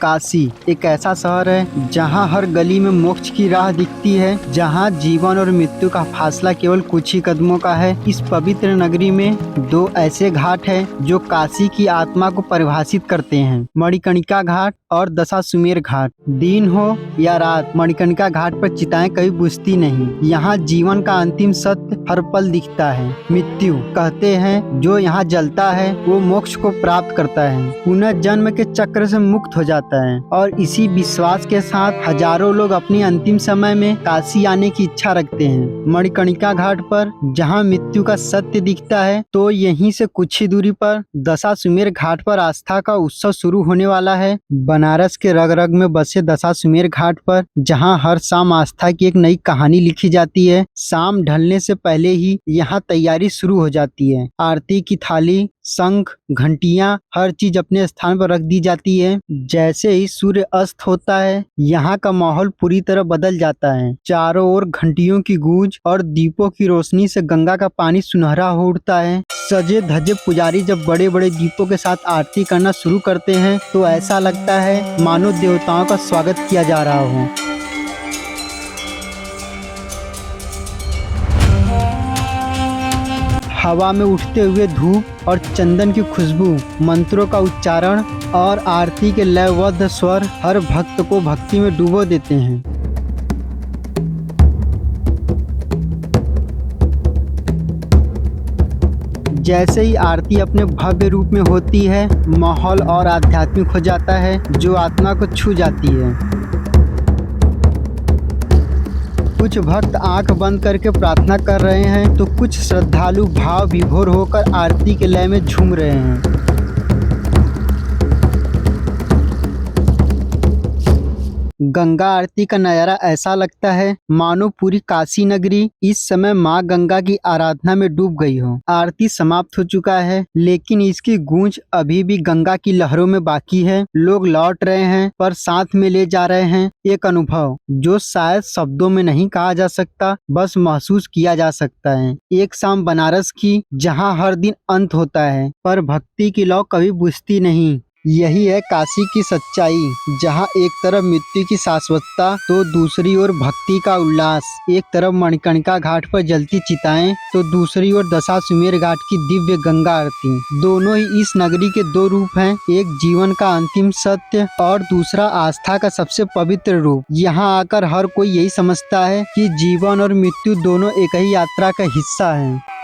काशी एक ऐसा शहर है जहां हर गली में मोक्ष की राह दिखती है, जहां जीवन और मृत्यु का फासला केवल कुछ ही कदमों का है। इस पवित्र नगरी में दो ऐसे घाट हैं जो काशी की आत्मा को परिभाषित करते हैं, मणिकर्णिका घाट और दशाश्वमेध घाट। दिन हो या रात, मणिकर्णिका घाट पर चिताएं कभी बुझती नहीं। यहाँ जीवन का अंतिम सत्य हर पल दिखता है। मृत्यु कहते हैं जो यहाँ जलता है वो मोक्ष को प्राप्त करता है, पुनर्जन्म के चक्र से मुक्त हो जाता है। और इसी विश्वास के साथ हजारों लोग अपने अंतिम समय में काशी आने की इच्छा रखते हैं। मणिकर्णिका घाट पर जहाँ मृत्यु का सत्य दिखता है, तो यहीं से कुछ ही दूरी पर दशाश्वमेध घाट पर आस्था का उत्सव शुरू होने वाला है। बनारस के रग रग में बसे दशाश्वमेध घाट पर जहां हर शाम आस्था की एक नई कहानी लिखी जाती है। शाम ढलने से पहले ही यहां तैयारी शुरू हो जाती है। आरती की थाली, शंख, घंटियां, हर चीज अपने स्थान पर रख दी जाती है। जैसे ही सूर्य अस्त होता है, यहाँ का माहौल पूरी तरह बदल जाता है। चारों ओर घंटियों की गूंज और दीपों की रोशनी से गंगा का पानी सुनहरा हो उठता है। सजे धजे पुजारी जब बड़े बड़े दीपों के साथ आरती करना शुरू करते हैं, तो ऐसा लगता है मानो देवताओं का स्वागत किया जा रहा हो। हवा में उठते हुए धूप और चंदन की खुशबू, मंत्रों का उच्चारण और आरती के लयबद्ध स्वर हर भक्त को भक्ति में डुबो देते हैं। जैसे ही आरती अपने भव्य रूप में होती है, माहौल और आध्यात्मिक हो जाता है, जो आत्मा को छू जाती है। कुछ भक्त आंख बंद करके प्रार्थना कर रहे हैं, तो कुछ श्रद्धालु भाव विभोर होकर आरती के लय में झूम रहे हैं। गंगा आरती का नजारा ऐसा लगता है मानो पूरी काशी नगरी इस समय माँ गंगा की आराधना में डूब गई हो। आरती समाप्त हो चुका है, लेकिन इसकी गूंज अभी भी गंगा की लहरों में बाकी है। लोग लौट रहे हैं, पर साथ में ले जा रहे हैं एक अनुभव जो शायद शब्दों में नहीं कहा जा सकता, बस महसूस किया जा सकता है। एक शाम बनारस की, जहाँ हर दिन अंत होता है, पर भक्ति की लौ कभी बुझती नहीं। यही है काशी की सच्चाई, जहाँ एक तरफ मृत्यु की शाश्वतता, तो दूसरी ओर भक्ति का उल्लास। एक तरफ मणिकर्णिका घाट पर जलती चिताएं, तो दूसरी ओर दशाश्वमेध घाट की दिव्य गंगा आरती। दोनों ही इस नगरी के दो रूप हैं, एक जीवन का अंतिम सत्य और दूसरा आस्था का सबसे पवित्र रूप। यहाँ आकर हर कोई यही समझता है कि जीवन और मृत्यु दोनों एक ही यात्रा का हिस्सा है।